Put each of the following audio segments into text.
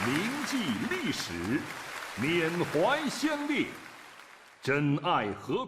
铭记历史，缅怀先烈，珍爱和。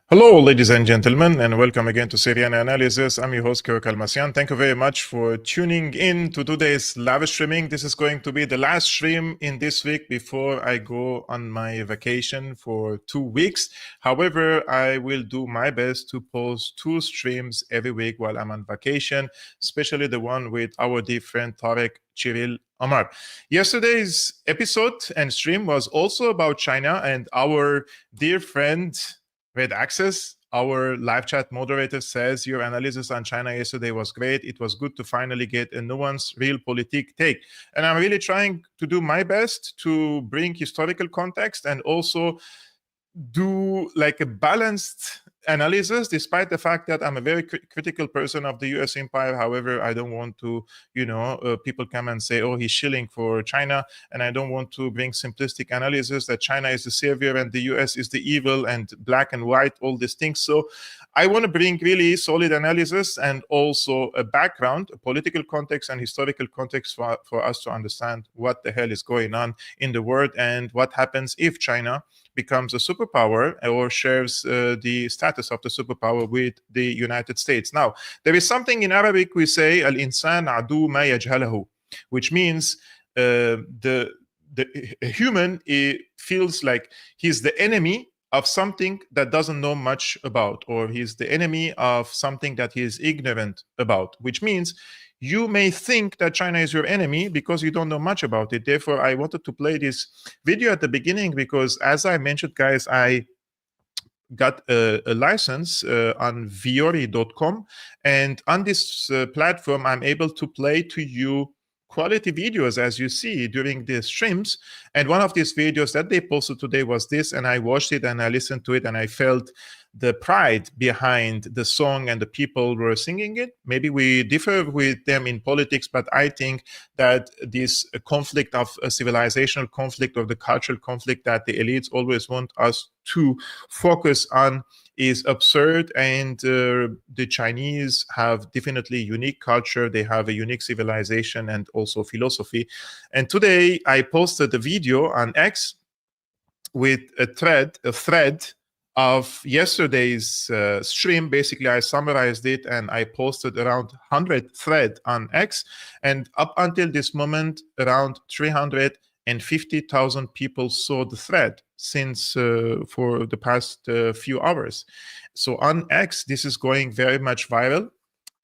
Hello, ladies and gentlemen, and welcome again to Syriana Analysis. I'm your host, Kevork Almassian. Thank you very much for tuning in to today's live streaming. This is going to be the last stream in this week before I go on my vacation for 2 weeks. However, I will do my best to post 2 streams every week while I'm on vacation, especially the one with our dear friend Tarek Chiril Omar. Yesterday's episode and stream was also about China, and our dear friend Red Access, our live chat moderator, says your analysis on China yesterday was great. It was good to finally get a nuanced, realpolitik take. And I'm really trying to do my best to bring historical context and also do like a balanced analysis, despite the fact that I'm a very critical person of the US empire. However, I don't want to, people come and say, oh, he's shilling for China. And I don't want to bring simplistic analysis that China is the savior and the US is the evil and black and white, all these things. So I want to bring really solid analysis and also a background, a political context and historical context for us to understand what the hell is going on in the world and what happens if China becomes a superpower or shares the status of the superpower with the United States. Now, there is something in Arabic we say, al-insan adu ma yajhalahu, which means the human feels like he's the enemy of something that doesn't know much about, or he's the enemy of something that he is ignorant about, which means you may think that China is your enemy because you don't know much about it. Therefore, I wanted to play this video at the beginning because, as I mentioned, guys, I got a license on viori.com, and on this platform, I'm able to play to you quality videos, as you see during the streams. And one of these videos that they posted today was this, and I watched it and I listened to it and I felt the pride behind the song and the people were singing it. Maybe we differ with them in politics, but I think that this conflict of a civilizational conflict or the cultural conflict that the elites always want us to focus on is absurd. And the Chinese have definitely unique culture. They have a unique civilization and also philosophy. And today I posted a video on X with a thread of yesterday's stream. Basically, I summarized it and I posted around 100 thread on X. And up until this moment, around 350,000 people saw the thread since for the past few hours. So on X, this is going very much viral.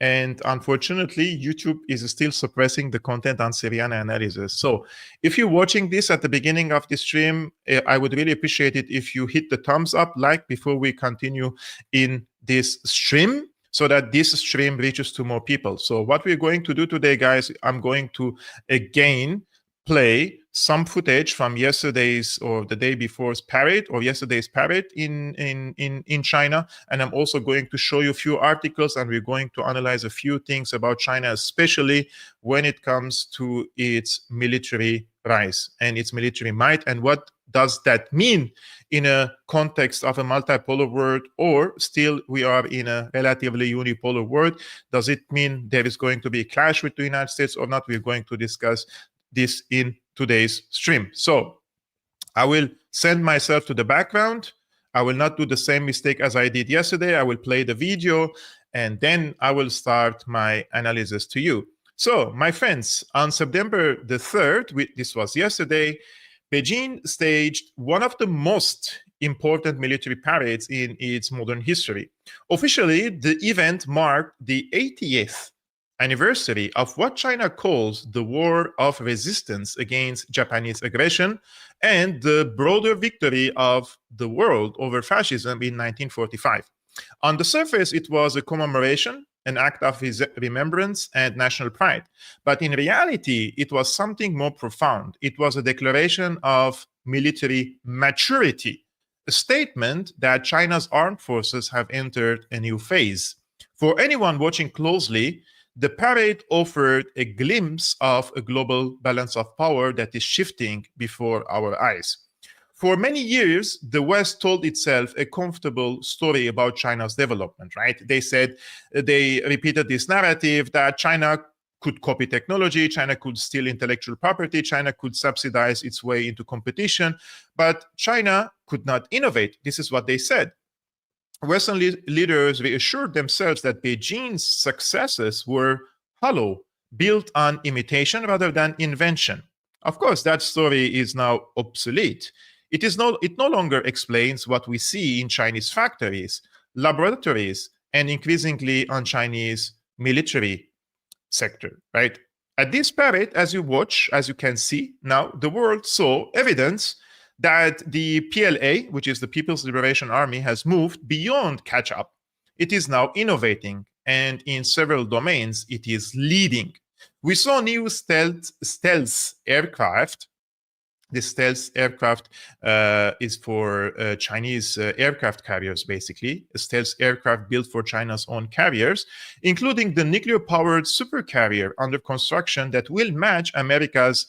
And unfortunately, YouTube is still suppressing the content on Syriana Analysis. So if you're watching this at the beginning of the stream, I would really appreciate it if you hit the thumbs up, like, before we continue in this stream, so that this stream reaches to more people. So what we're going to do today, guys, I'm going to again play some footage from yesterday's or the day before's parade or yesterday's parade in China. And I'm also going to show you a few articles, and we're going to analyze a few things about China, especially when it comes to its military rise and its military might, and what does that mean in a context of a multipolar world, or still we are in a relatively unipolar world. Does it mean there is going to be a clash with the United States or not? We're going to discuss this in today's stream. So I will send myself to the background. I will not do the same mistake as I did yesterday. I will play the video and then I will start my analysis to you. So my friends, on September the 3rd, this was yesterday, Beijing staged one of the most important military parades in its modern history. Officially, the event marked the 80th anniversary of what China calls the War of Resistance against Japanese aggression and the broader victory of the world over fascism in 1945. On the surface, it was a commemoration, an act of remembrance and national pride. But in reality, it was something more profound. It was a declaration of military maturity, a statement that China's armed forces have entered a new phase. For anyone watching closely, the parade offered a glimpse of a global balance of power that is shifting before our eyes. For many years, the West told itself a comfortable story about China's development, right? They repeated this narrative that China could copy technology, China could steal intellectual property, China could subsidize its way into competition, but China could not innovate. This is what they said. Western leaders reassured themselves that Beijing's successes were hollow, built on imitation rather than invention. Of course, that story is now obsolete. It no longer explains what we see in Chinese factories, laboratories, and increasingly on Chinese military sector, right? At this parade, as you watch, as you can see now, the world saw evidence that the PLA, which is the People's Liberation Army, has moved beyond catch-up. It is now innovating, and in several domains, it is leading. We saw new stealth aircraft. The stealth aircraft is for Chinese aircraft carriers, basically. A stealth aircraft built for China's own carriers, including the nuclear-powered supercarrier under construction that will match America's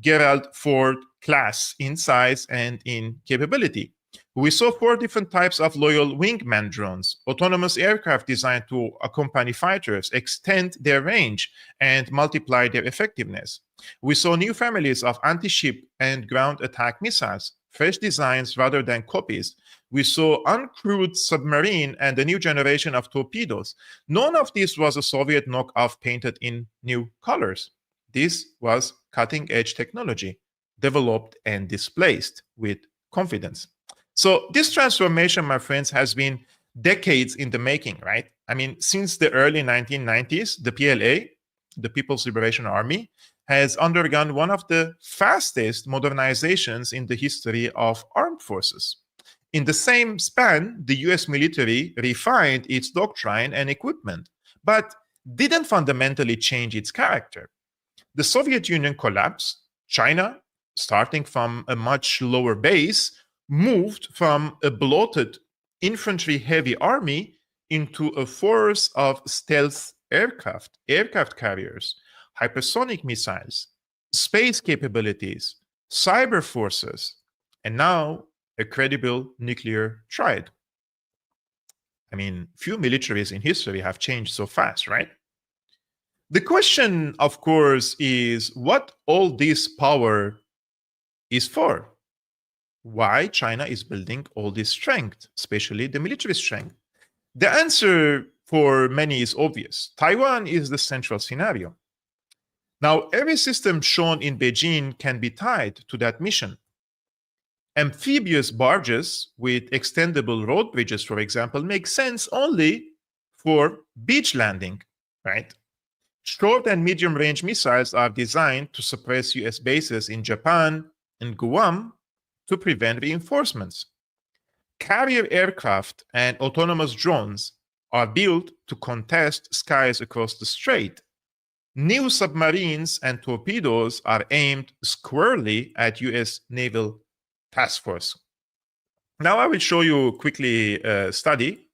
Gerald Ford class in size and in capability. We saw 4 different types of loyal wingman drones, autonomous aircraft designed to accompany fighters, extend their range, and multiply their effectiveness. We saw new families of anti-ship and ground attack missiles, fresh designs rather than copies. We saw uncrewed submarine and a new generation of torpedoes. None of this was a Soviet knockoff painted in new colors. This was cutting-edge technology, developed and displayed with confidence. So this transformation, my friends, has been decades in the making, right? I mean, since the early 1990s, the PLA, the People's Liberation Army, has undergone one of the fastest modernizations in the history of armed forces. In the same span, the US military refined its doctrine and equipment, but didn't fundamentally change its character. The Soviet Union collapsed. China, starting from a much lower base, moved from a bloated infantry-heavy army into a force of stealth aircraft carriers, hypersonic missiles, space capabilities, cyber forces, and now a credible nuclear triad. I mean, few militaries in history have changed so fast, right? The question, of course, is what all this power is for. Why China is building all this strength, especially the military strength? The answer for many is obvious. Taiwan is the central scenario. Now, every system shown in Beijing can be tied to that mission. Amphibious barges with extendable road bridges, for example, make sense only for beach landing, right? Short and medium-range missiles are designed to suppress US bases in Japan and Guam to prevent reinforcements. Carrier aircraft and autonomous drones are built to contest skies across the strait. New submarines and torpedoes are aimed squarely at US naval task force. Now I will show you quickly a study.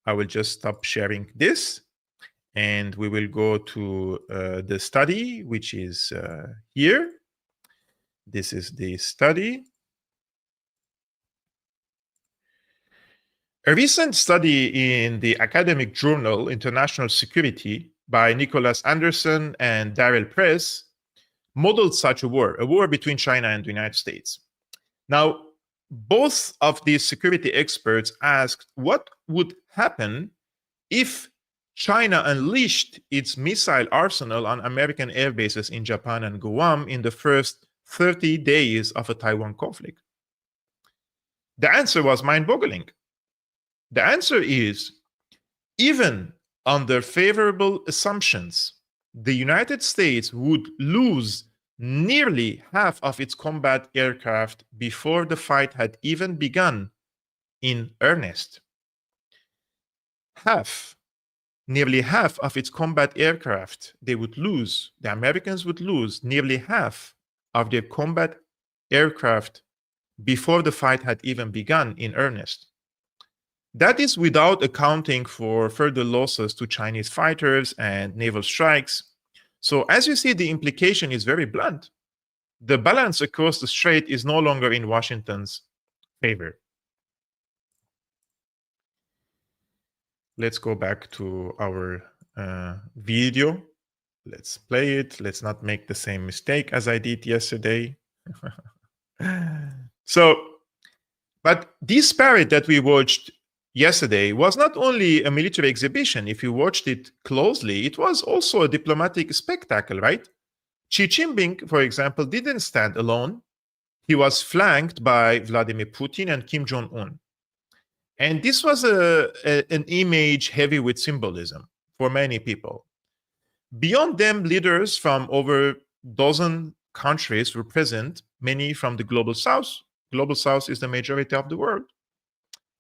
I will just stop sharing this, and we will go to the study, which is here. This is the study. A recent study in the academic journal International Security by Nicholas Anderson and Darrell Press modeled such a war between China and the United States. Now, both of these security experts asked what would happen if China unleashed its missile arsenal on American air bases in Japan and Guam in the first 30 days of a Taiwan conflict. The answer was mind-boggling. The answer is, even under favorable assumptions, the United States would lose nearly half of its combat aircraft before the fight had even begun in earnest. Nearly half of its combat aircraft, they would lose, the Americans would lose nearly half of their combat aircraft before the fight had even begun in earnest. That is without accounting for further losses to Chinese fighters and naval strikes. So as you see, the implication is very blunt. The balance across the strait is no longer in Washington's favor. Let's go back to our video. Let's play it. Let's not make the same mistake as I did yesterday. But this parade that we watched yesterday was not only a military exhibition. If you watched it closely, it was also a diplomatic spectacle, right? Xi Jinping, for example, didn't stand alone. He was flanked by Vladimir Putin and Kim Jong-un. And this was an image heavy with symbolism for many people. Beyond them, leaders from over a dozen countries were present, many from the global south. Global south is the majority of the world.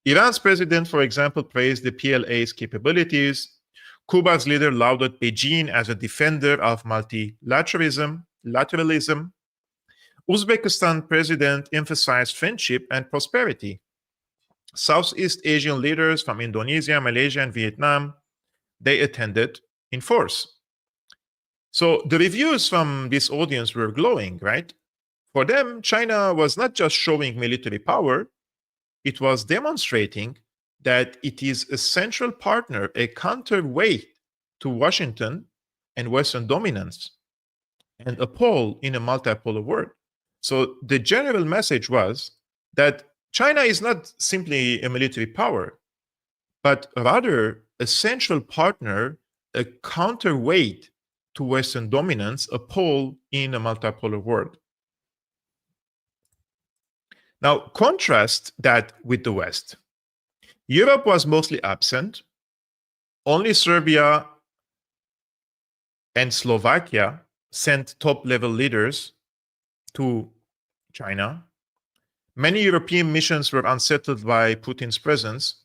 Iran's president, for example, praised the PLA's capabilities. Cuba's leader lauded Beijing as a defender of multilateralism. Uzbekistan president emphasized friendship and prosperity. Southeast Asian leaders from Indonesia, Malaysia, and Vietnam, they attended in force. So the reviews from this audience were glowing, right? For them, China was not just showing military power, it was demonstrating that it is a central partner, a counterweight to Washington and Western dominance, and a pole in a multipolar world. So the general message was that China is not simply a military power, but rather a central partner, a counterweight to Western dominance, a pole in a multipolar world. Now, contrast that with the West. Europe was mostly absent. Only Serbia and Slovakia sent top-level leaders to China. Many European missions were unsettled by Putin's presence.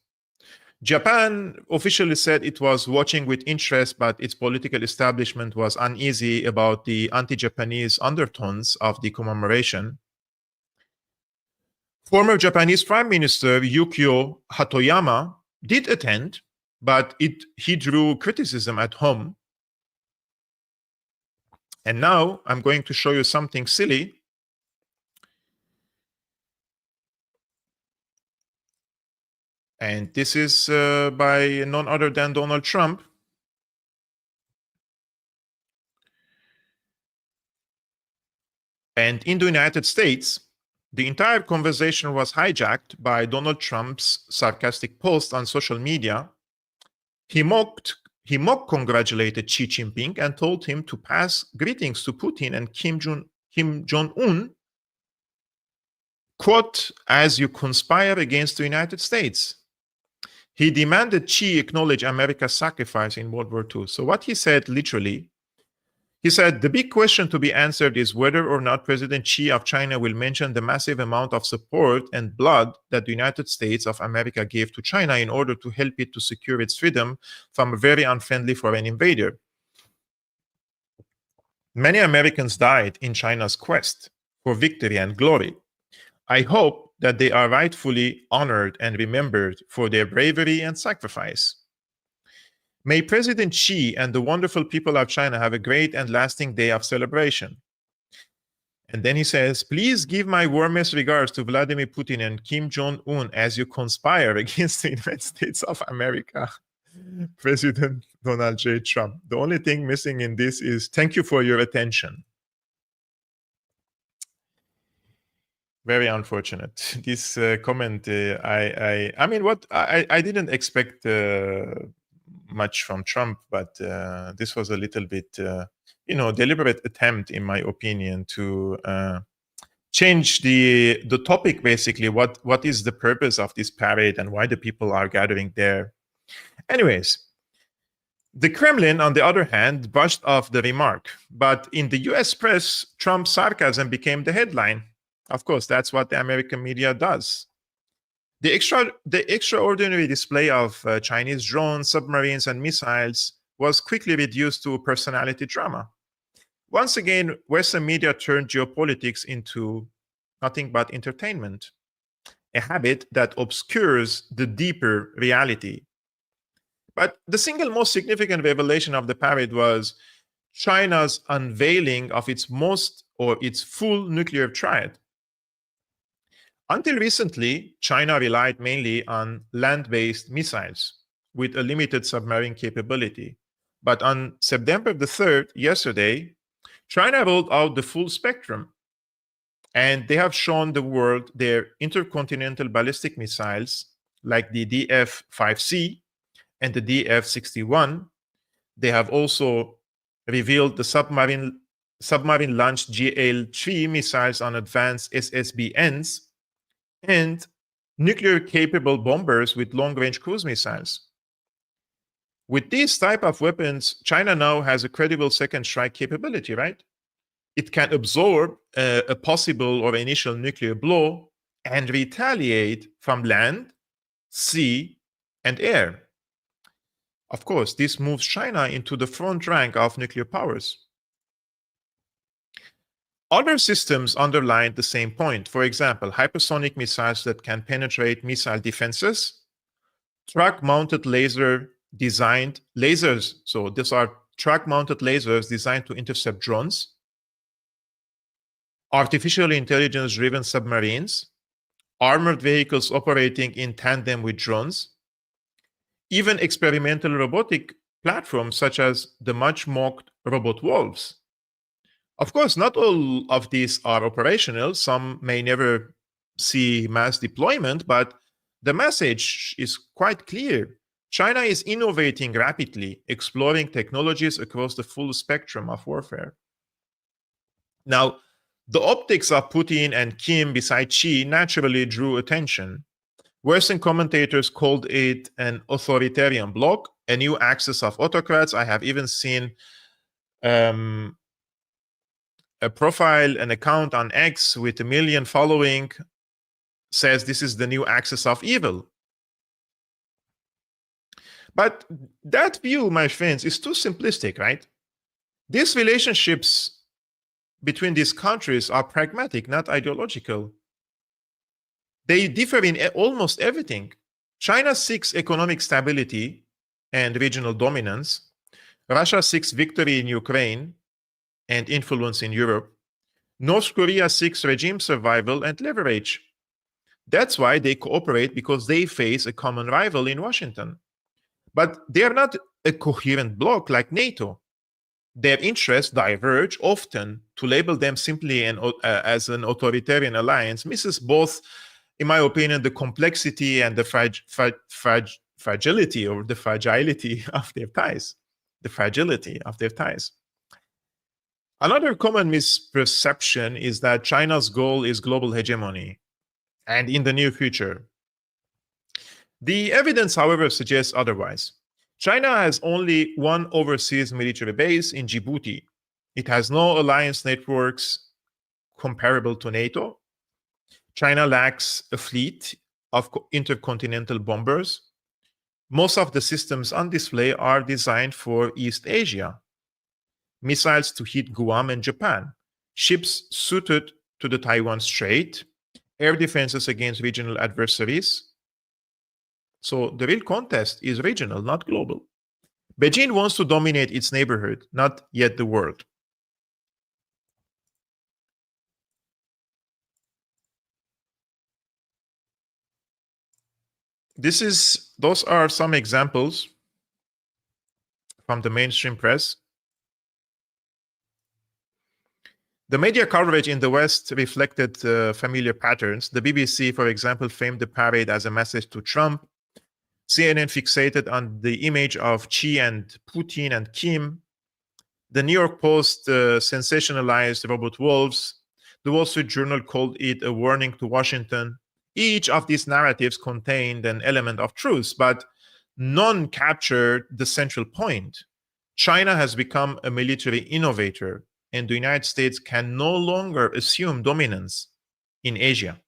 Japan officially said it was watching with interest, but its political establishment was uneasy about the anti-Japanese undertones of the commemoration. Former Japanese Prime Minister Yukio Hatoyama did attend, but he drew criticism at home. And now I'm going to show you something silly. And this is by none other than Donald Trump. And in the United States, the entire conversation was hijacked by Donald Trump's sarcastic post on social media. He mock congratulated Xi Jinping and told him to pass greetings to Putin and Kim Jong-un, quote, as you conspire against the United States. He demanded Xi acknowledge America's sacrifice in World War II. So what he said literally, he said, the big question to be answered is whether or not President Xi of China will mention the massive amount of support and blood that the United States of America gave to China in order to help it to secure its freedom from a very unfriendly foreign invader. Many Americans died in China's quest for victory and glory. I hope that they are rightfully honored and remembered for their bravery and sacrifice. May President Xi and the wonderful people of China have a great and lasting day of celebration. And then he says, please give my warmest regards to Vladimir Putin and Kim Jong-un as you conspire against the United States of America. President Donald J. Trump. The only thing missing in this is thank you for your attention. Very unfortunate. This comment, I mean, what I didn't expect much from Trump, but this was a little bit, deliberate attempt, in my opinion, to change the topic. Basically, what is the purpose of this parade and why the people are gathering there? Anyways, the Kremlin, on the other hand, brushed off the remark, but in the U.S. press, Trump's sarcasm became the headline. Of course, that's what the American media does. The extraordinary display of Chinese drones, submarines, and missiles was quickly reduced to personality drama. Once again, Western media turned geopolitics into nothing but entertainment, a habit that obscures the deeper reality. But the single most significant revelation of the parade was China's unveiling of its full nuclear triad. Until recently, China relied mainly on land-based missiles with a limited submarine capability. But on September the 3rd, yesterday, China rolled out the full spectrum. And they have shown the world their intercontinental ballistic missiles like the DF-5C and the DF-61. They have also revealed the submarine-launched GL-3 missiles on advanced SSBNs and nuclear-capable bombers with long-range cruise missiles. With these type of weapons, China now has a credible second strike capability, right? It can absorb a possible or initial nuclear blow and retaliate from land, sea, and air. Of course, this moves China into the front rank of nuclear powers. Other systems underline the same point. For example, hypersonic missiles that can penetrate missile defenses, track-mounted laser-designed lasers. So these are track-mounted lasers designed to intercept drones, artificial intelligence-driven submarines, armored vehicles operating in tandem with drones, even experimental robotic platforms such as the much-mocked robot wolves. Of course, not all of these are operational. Some may never see mass deployment, but the message is quite clear. China is innovating rapidly, exploring technologies across the full spectrum of warfare. Now, the optics of Putin and Kim beside Xi naturally drew attention. Western commentators called it an authoritarian bloc, a new axis of autocrats. I have even seen a profile, an account on X with 1 million following says this is the new axis of evil. But that view, my friends, is too simplistic, right? These relationships between these countries are pragmatic, not ideological. They differ in almost everything. China seeks economic stability and regional dominance. Russia seeks victory in Ukraine and influence in Europe. North Korea seeks regime survival and leverage. That's why they cooperate, because they face a common rival in Washington. But they are not a coherent bloc like NATO. Their interests diverge often. To label them simply as an authoritarian alliance misses both, in my opinion, the complexity and the fragility or the fragility of their ties. The fragility of their ties. Another common misperception is that China's goal is global hegemony, and in the near future. The evidence, however, suggests otherwise. China has only one overseas military base in Djibouti. It has no alliance networks comparable to NATO. China lacks a fleet of intercontinental bombers. Most of the systems on display are designed for East Asia. Missiles to hit Guam and Japan, ships suited to the Taiwan Strait, air defenses against regional adversaries. So the real contest is regional, not global. Beijing wants to dominate its neighborhood, not yet the world. Those are some examples from the mainstream press. The media coverage in the West reflected familiar patterns. The BBC, for example, framed the parade as a message to Trump. CNN fixated on the image of Xi and Putin and Kim. The New York Post sensationalized robot wolves. The Wall Street Journal called it a warning to Washington. Each of these narratives contained an element of truth, but none captured the central point. China has become a military innovator, and the United States can no longer assume dominance in Asia.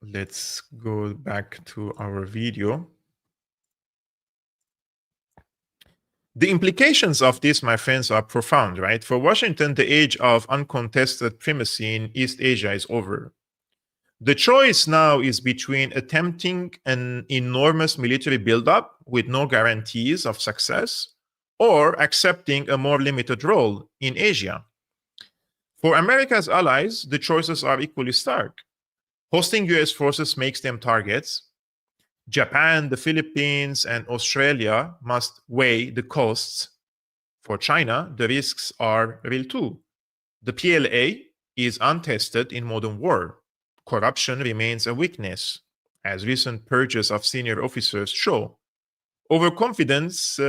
Let's go back to our video. The implications of this, my friends, are profound, right? For Washington, the age of uncontested primacy in East Asia is over. The choice now is between attempting an enormous military buildup with no guarantees of success or accepting a more limited role in Asia. For America's allies, the choices are equally stark. Hosting US forces makes them targets. Japan, the Philippines, and Australia must weigh the costs. For China, the risks are real too. The PLA is untested in modern war. Corruption remains a weakness, as recent purges of senior officers show. Overconfidence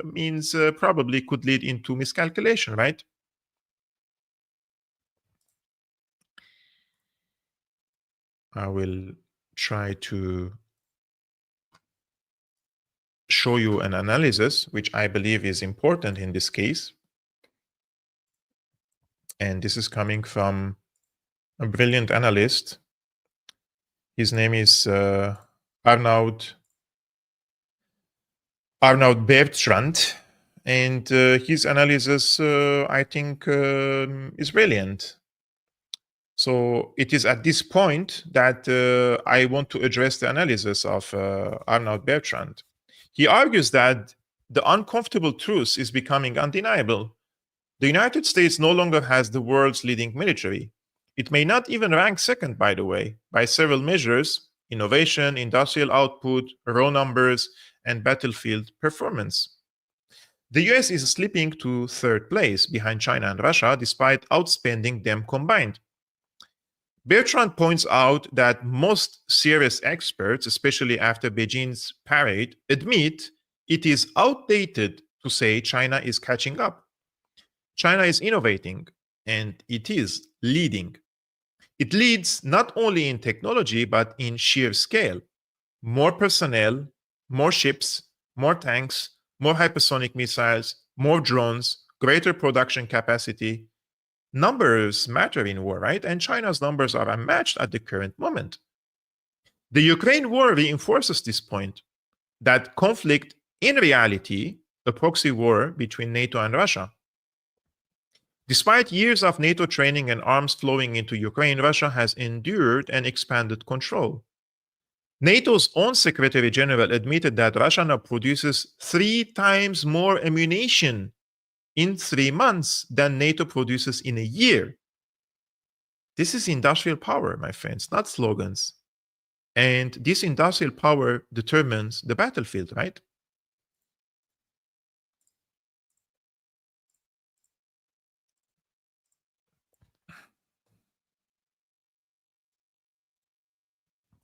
means probably could lead into miscalculation, right? I will try to show you an analysis, which I believe is important in this case. And this is coming from a brilliant analyst. His name is Arnaud Bertrand, and his analysis, I think, is brilliant. So it is at this point that I want to address the analysis of Arnaud Bertrand. He argues that the uncomfortable truth is becoming undeniable. The United States no longer has the world's leading military. It may not even rank second, by the way, by several measures: innovation, industrial output, raw numbers, and battlefield performance. The US is slipping to third place behind China and Russia, despite outspending them combined. Bertrand points out that most serious experts, especially after Beijing's parade, admit it is outdated to say China is catching up. China is innovating, and it is leading. It leads not only in technology, but in sheer scale. More personnel, more ships, more tanks, more hypersonic missiles, more drones, greater production capacity. Numbers matter in war, right? And China's numbers are unmatched at the current moment. The Ukraine war reinforces this point, that conflict in reality, a proxy war between NATO and Russia. Despite years of NATO training and arms flowing into Ukraine, Russia has endured and expanded control. NATO's own Secretary General admitted that Russia now produces 3 times more ammunition in 3 months than NATO produces in a year. This is industrial power, my friends, not slogans. And this industrial power determines the battlefield, right?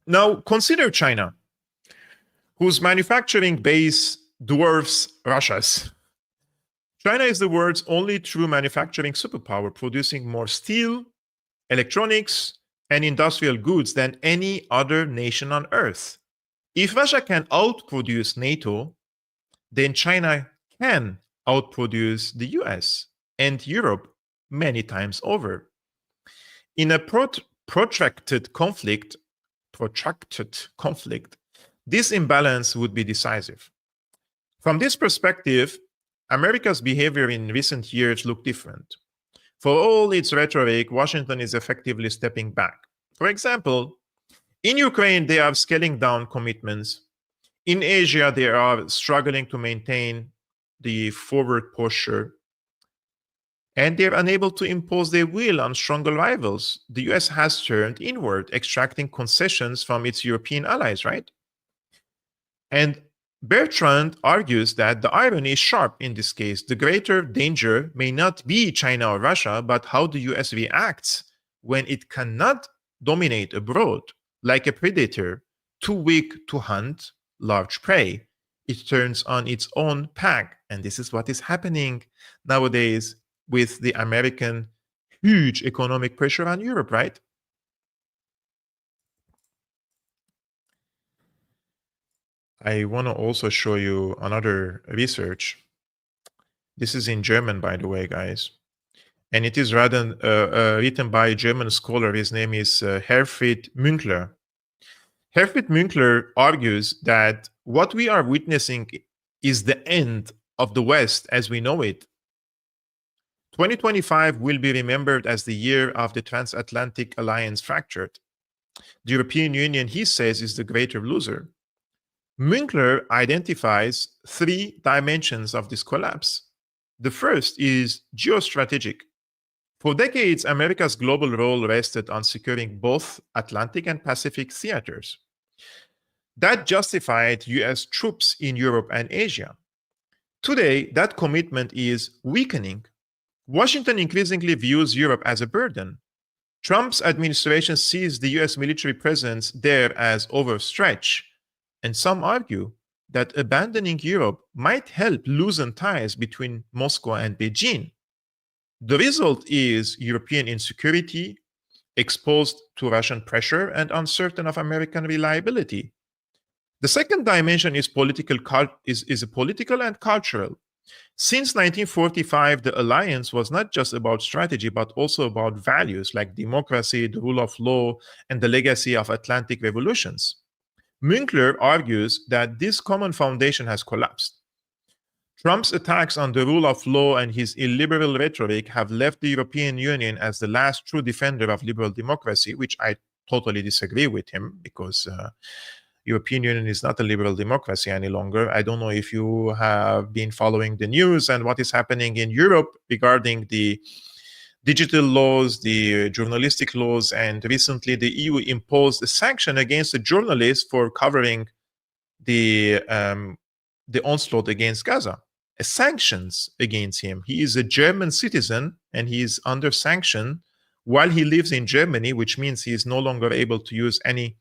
Now, consider China, whose manufacturing base dwarfs Russia's. China is the world's only true manufacturing superpower, producing more steel, electronics, and industrial goods than any other nation on Earth. If Russia can outproduce NATO, then China can outproduce the US and Europe many times over. In a protracted conflict, this imbalance would be decisive. From this perspective, America's behavior in recent years looked different. For all its rhetoric, Washington is effectively stepping back. For example, in Ukraine, they are scaling down commitments. In Asia, they are struggling to maintain the forward posture. And they're unable to impose their will on stronger rivals. The US has turned inward, extracting concessions from its European allies, right? And Bertrand argues that the irony is sharp in this case. The greater danger may not be China or Russia, but how the US reacts when it cannot dominate abroad. Like a predator, too weak to hunt large prey. It turns on its own pack. And this is what is happening nowadays with the American huge economic pressure on Europe, right? I want to also show you another research. This is in German, by the way, guys. And it is written by a German scholar. His name is Herfried Münkler. Herfried Münkler argues that what we are witnessing is the end of the West as we know it. 2025 will be remembered as the year of the transatlantic alliance fractured. The European Union, he says, is the greater loser. Münkler identifies 3 dimensions of this collapse. The first is geostrategic. For decades, America's global role rested on securing both Atlantic and Pacific theaters. That justified US troops in Europe and Asia. Today, that commitment is weakening. Washington increasingly views Europe as a burden. Trump's administration sees the US military presence there as overstretch, and some argue that abandoning Europe might help loosen ties between Moscow and Beijing. The result is European insecurity, exposed to Russian pressure, and uncertain of American reliability. The second dimension is political and cultural. Since 1945, the alliance was not just about strategy, but also about values like democracy, the rule of law, and the legacy of Atlantic revolutions. Münkler argues that this common foundation has collapsed. Trump's attacks on the rule of law and his illiberal rhetoric have left the European Union as the last true defender of liberal democracy, which I totally disagree with him, because European Union is not a liberal democracy any longer. I don't know if you have been following the news and what is happening in Europe regarding the digital laws, the journalistic laws, and recently the EU imposed a sanction against a journalist for covering the onslaught against Gaza. Sanctions against him. He is a German citizen and he is under sanction while he lives in Germany, which means he is no longer able to use any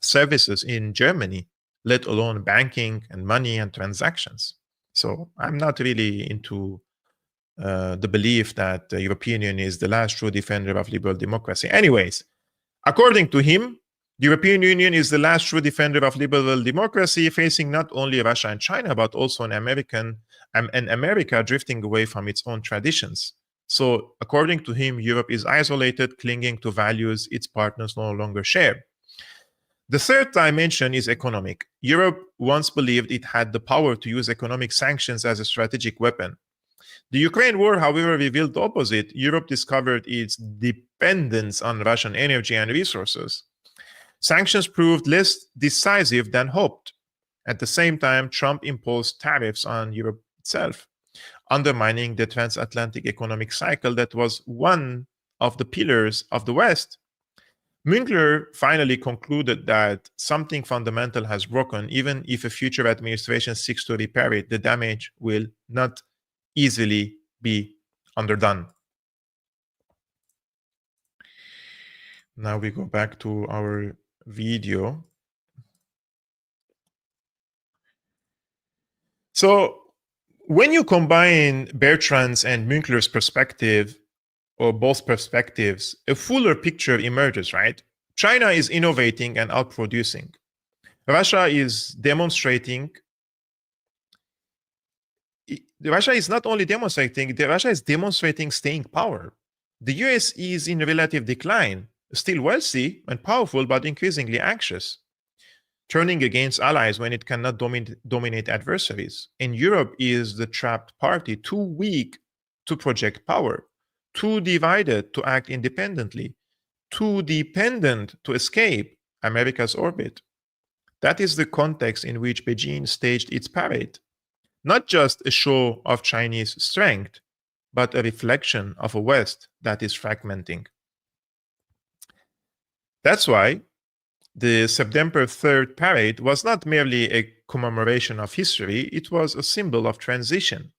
services in Germany, let alone banking and money and transactions. So I'm not really into the belief that the European Union is the last true defender of liberal democracy. Anyways, according to him, the European Union is the last true defender of liberal democracy, facing not only Russia and China, but also an America drifting away from its own traditions. So according to him, Europe is isolated, clinging to values its partners no longer share. The third dimension is economic. Europe once believed it had the power to use economic sanctions as a strategic weapon. The Ukraine war, however, revealed the opposite. Europe discovered its dependence on Russian energy and resources. Sanctions proved less decisive than hoped. At the same time, Trump imposed tariffs on Europe itself, undermining the transatlantic economic cycle that was one of the pillars of the West. Münkler finally concluded that something fundamental has broken. Even if a future administration seeks to repair it, the damage will not easily be underdone. Now we go back to our video. So when you combine Bertrand's and Münkler's perspective, or both perspectives, a fuller picture emerges, right? China is innovating and outproducing. Russia is demonstrating. Russia is not only demonstrating, Russia is demonstrating staying power. The US is in relative decline, still wealthy and powerful, but increasingly anxious, turning against allies when it cannot dominate adversaries. And Europe is the trapped party, too weak to project power, too divided to act independently, too dependent to escape America's orbit. That is the context in which Beijing staged its parade. Not just a show of Chinese strength, but a reflection of a West that is fragmenting. That's why the September 3rd parade was not merely a commemoration of history, it was a symbol of transition.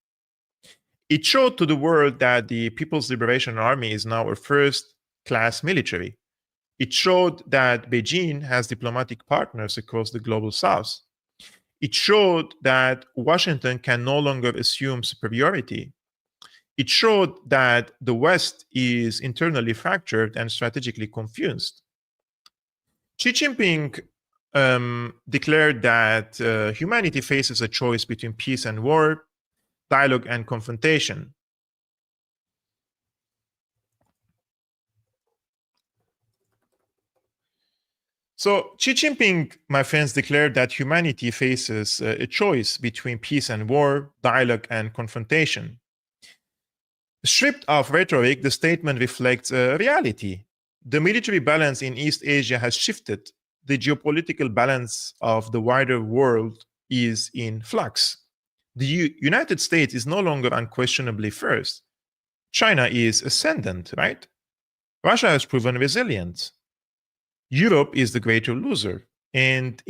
It showed to the world that the People's Liberation Army is now a first-class military. It showed that Beijing has diplomatic partners across the global south. It showed that Washington can no longer assume superiority. It showed that the West is internally fractured and strategically confused. Xi Jinping declared that humanity faces a choice between peace and war, dialogue and confrontation. So Xi Jinping, my friends, declared that humanity faces a choice between peace and war, dialogue and confrontation. Stripped of rhetoric, the statement reflects reality. The military balance in East Asia has shifted. The geopolitical balance of the wider world is in flux. The United States is no longer unquestionably first. China is ascendant, right? Russia has proven resilient. Europe is the greater loser. And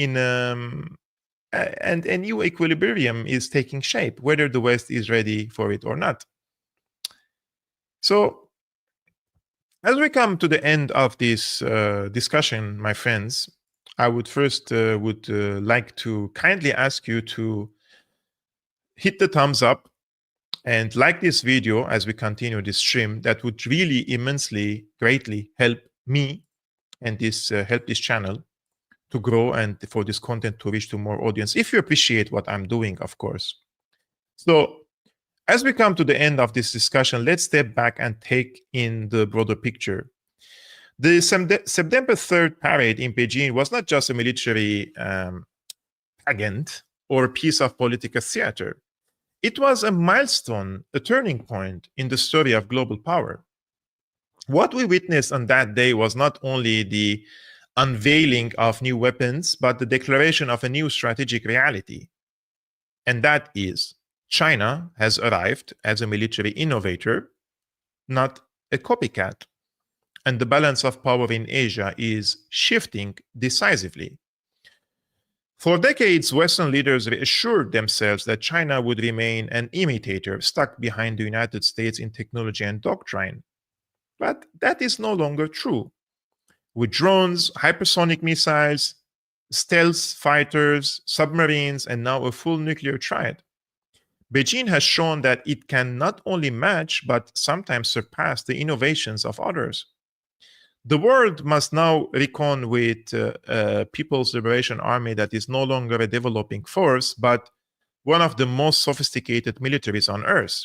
and a new equilibrium is taking shape, whether the West is ready for it or not. So, as we come to the end of this discussion, my friends, I would first like to kindly ask you to hit the thumbs up and like this video as we continue this stream. That would really immensely, greatly help me and help this channel to grow and for this content to reach to more audience, if you appreciate what I'm doing, of course. So as we come to the end of this discussion, let's step back and take in the broader picture. The September 3rd parade in Beijing was not just a military pageant or a piece of political theater. It was a milestone, a turning point in the story of global power. What we witnessed on that day was not only the unveiling of new weapons, but the declaration of a new strategic reality. And that is, China has arrived as a military innovator, not a copycat. And the balance of power in Asia is shifting decisively. For decades, Western leaders reassured themselves that China would remain an imitator stuck behind the United States in technology and doctrine. But that is no longer true. With drones, hypersonic missiles, stealth fighters, submarines, and now a full nuclear triad, Beijing has shown that it can not only match, but sometimes surpass the innovations of others. The world must now reckon with People's Liberation Army that is no longer a developing force, but one of the most sophisticated militaries on Earth.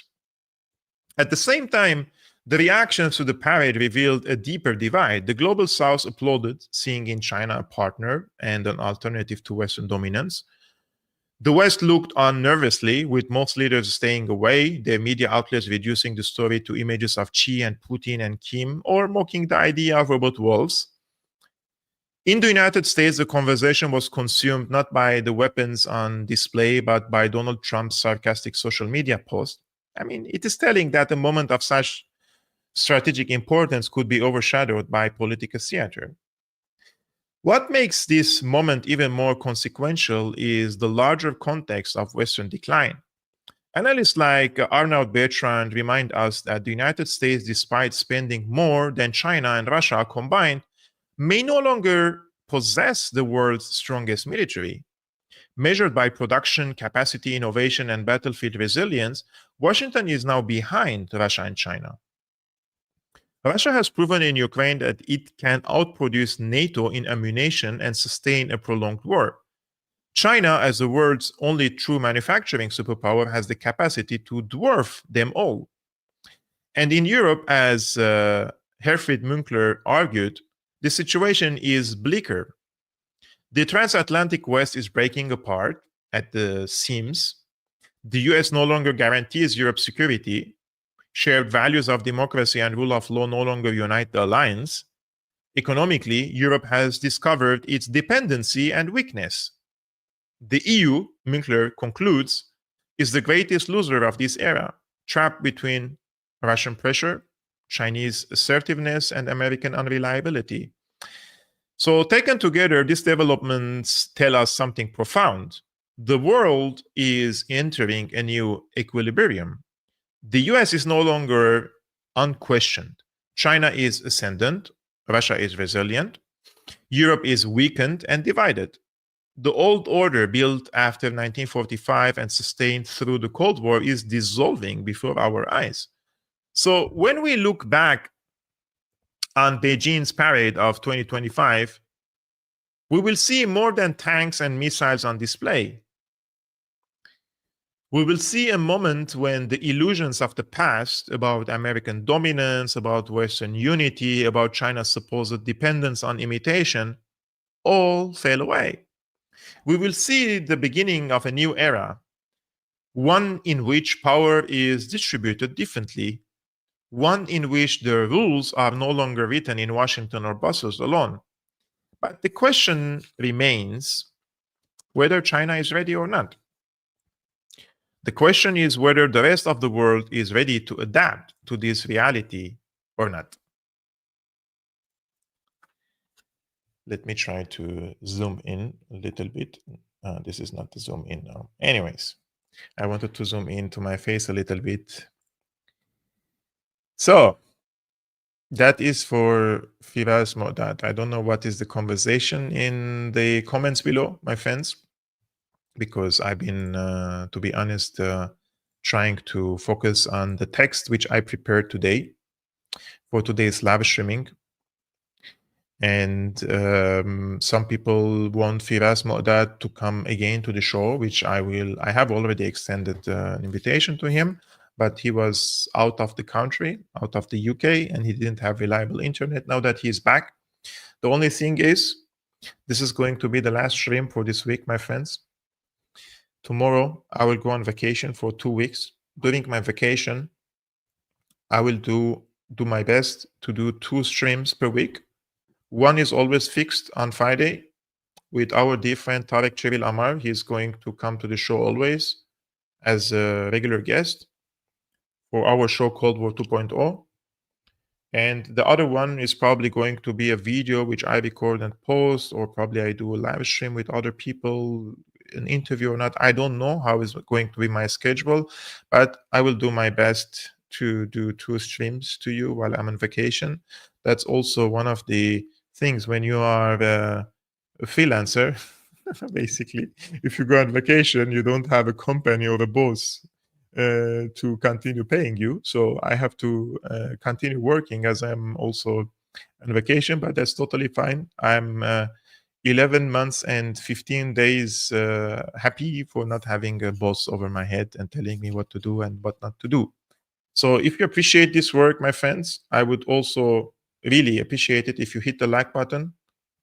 At the same time, the reactions to the parade revealed a deeper divide. The global South applauded, seeing in China a partner and an alternative to Western dominance. The West looked on nervously, with most leaders staying away, their media outlets reducing the story to images of Xi and Putin and Kim, or mocking the idea of robot wolves. In the United States, the conversation was consumed not by the weapons on display, but by Donald Trump's sarcastic social media post. I mean, it is telling that a moment of such strategic importance could be overshadowed by political theater. What makes this moment even more consequential is the larger context of Western decline. Analysts like Arnaud Bertrand remind us that the United States, despite spending more than China and Russia combined, may no longer possess the world's strongest military. Measured by production, capacity, innovation, and battlefield resilience, Washington is now behind Russia and China. Russia has proven in Ukraine that it can outproduce NATO in ammunition and sustain a prolonged war. China, as the world's only true manufacturing superpower, has the capacity to dwarf them all. And in Europe, as Herfried Münkler argued, the situation is bleaker. The transatlantic West is breaking apart at the seams. The US no longer guarantees Europe's security. Shared values of democracy and rule of law no longer unite the alliance. Economically, Europe has discovered its dependency and weakness. The EU, Münkler concludes, is the greatest loser of this era, trapped between Russian pressure, Chinese assertiveness, and American unreliability. So taken together, these developments tell us something profound. The world is entering a new equilibrium. The US is no longer unquestioned. China is ascendant. Russia is resilient. Europe is weakened and divided. The old order built after 1945 and sustained through the Cold War is dissolving before our eyes. So when we look back on Beijing's parade of 2025, we will see more than tanks and missiles on display. We will see a moment when the illusions of the past about American dominance, about Western unity, about China's supposed dependence on imitation, all fell away. We will see the beginning of a new era, one in which power is distributed differently, one in which the rules are no longer written in Washington or Brussels alone. But the question remains whether China is ready or not. The question is whether the rest of the world is ready to adapt to this reality or not. Let me try to zoom in a little bit. This is not the zoom in now. Anyways, I wanted to zoom into my face a little bit. So that is for Firas Modat. I don't know what is the conversation in the comments below, my friends, because I've been, to be honest, trying to focus on the text which I prepared today for today's live streaming. And some people want Firas Modat to come again to the show, which I have already extended an invitation to him, but he was out of the country, out of the UK, and he didn't have reliable internet. Now that he's back, the only thing is, this is going to be the last stream for this week, my friends. Tomorrow, I will go on vacation for 2 weeks. During my vacation, I will do my best to do 2 streams per week. One is always fixed on Friday with our dear friend Tarek Chebil Amar. He's going to come to the show always as a regular guest for our show Cold War 2.0. And the other one is probably going to be a video which I record and post, or probably I do a live stream with other people, an interview or not. I don't know how is going to be my schedule, but I will do my best to do 2 streams to you while I'm on vacation. That's also one of the things when you are a freelancer. Basically, if you go on vacation, you don't have a company or a boss to continue paying you. So I have to continue working as I'm also on vacation, but that's totally fine. I'm 11 months and 15 days happy for not having a boss over my head and telling me what to do and what not to do. So if you appreciate this work, my friends, I would also really appreciate it if you hit the like button,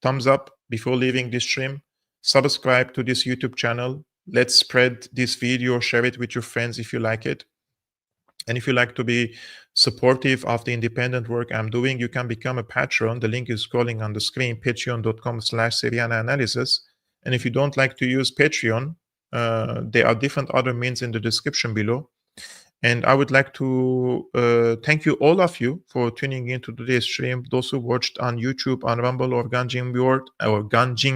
thumbs up before leaving this stream, subscribe to this YouTube channel. Let's spread this video, share it with your friends if you like it. And if you like to be supportive of the independent work I'm doing, you can become a patron. The link is scrolling on the screen, patreon.com/Syriana Analysis. And if you don't like to use Patreon, there are different other means in the description below. And I would like to thank you, all of you, for tuning into today's stream. Those who watched on YouTube, on Rumble, or Ganjing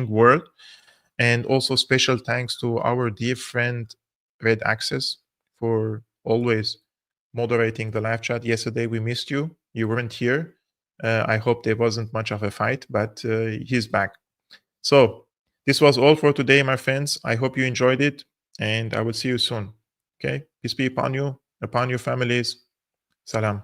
World, and also special thanks to our dear friend Red Access for always moderating the live chat. Yesterday we missed you; you weren't here. I hope there wasn't much of a fight, but he's back. So this was all for today, my friends. I hope you enjoyed it, and I will see you soon. Okay, peace be upon you, upon your families. Salam.